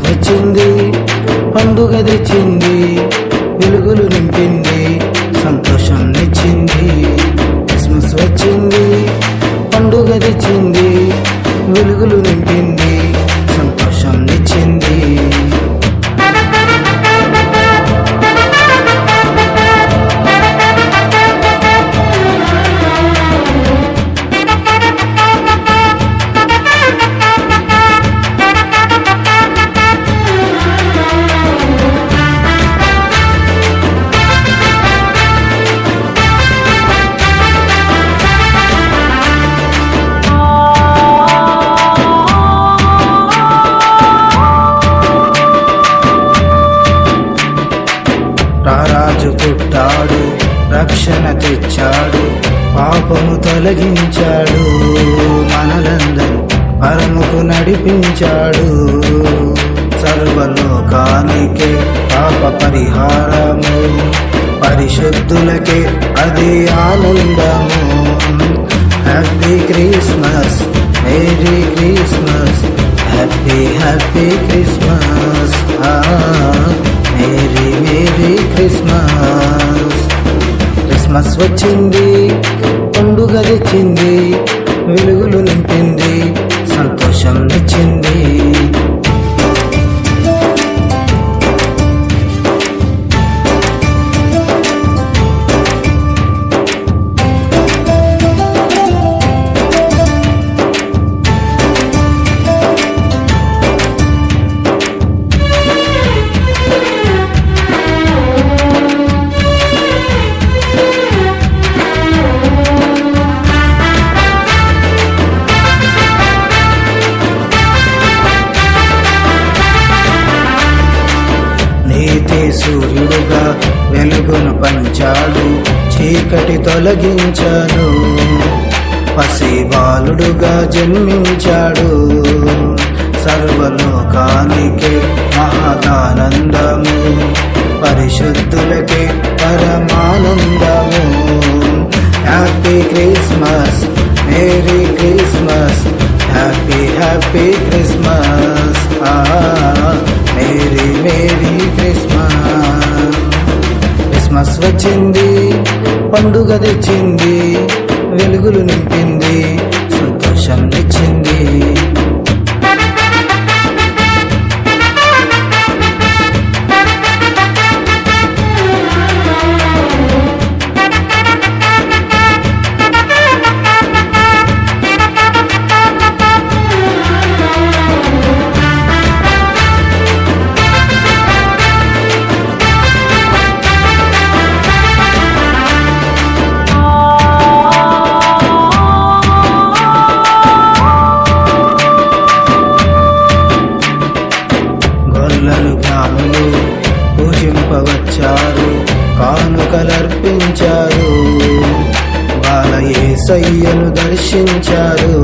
వచ్చింది, పండుగ తెచ్చింది, వెలుగులు నింపింది, సంతోషం తెచ్చింది. క్రిస్మస్ వచ్చింది, పండుగ తెచ్చింది, వెలుగులు నింపింది, సంతోషం తెచ్చింది. రారాజు పుట్టాడు, రక్షణ తెచ్చాడు, పాపము తొలగించాడు, మనలందరూ పరముకు నడిపించాడు. సర్వలోకానికే పాప పరిహారము, పరిశుద్ధులకే అది ఆనందము. Happy Christmas, merry Christmas, happy happy Christmas, merry merry Christmas. Christmas వచ్చింది, పండుగ తెచ్చింది, వెలుగులు నింపింది, సంతోషం తెచ్చింది. నీతి సూర్యుడుగా వెలుగును పంచాడు, చీకటి తొలగించాడు, పసిబాలుడుగా జన్మించాడు. సర్వలోకానికే మహదానందము, పరిశుద్ధులకే పరమానందము. Happy Christmas, merry Christmas, happy happy Christmas, merry merry Christmas. Christmas వచ్చింది, పండుగ తెచ్చింది, వెలుగులు నింపింది, సంతోషం తెచ్చింది. జ్ఞానులు పూజింపవచ్చారు, కానుకలర్పించారు, బాలయేసయ్యను దర్శించారు.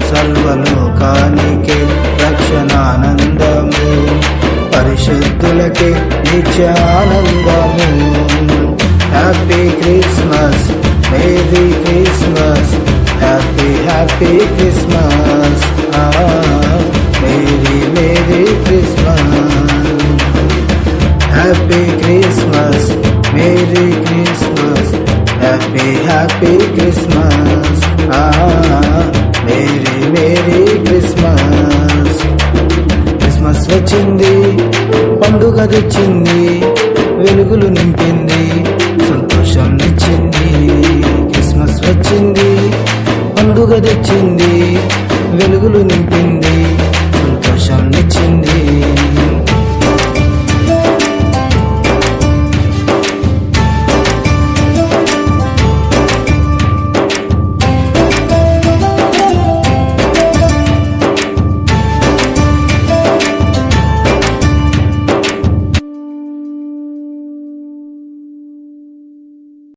సర్వలోకానికే రక్షణానందము, పరిశుద్ధులకే నిత్యానందము. Happy Christmas, merry Christmas, happy happy Christmas, merry merry Christmas. Happy Christmas, merry Christmas, happy happy Christmas, merry merry Christmas. Christmas వచ్చింది, పండుగ తెచ్చింది, వెలుగులు నింపింది, సంతోషం తెచ్చింది. క్రిస్మస్ వచ్చింది, పండుగ తెచ్చింది, వెలుగులు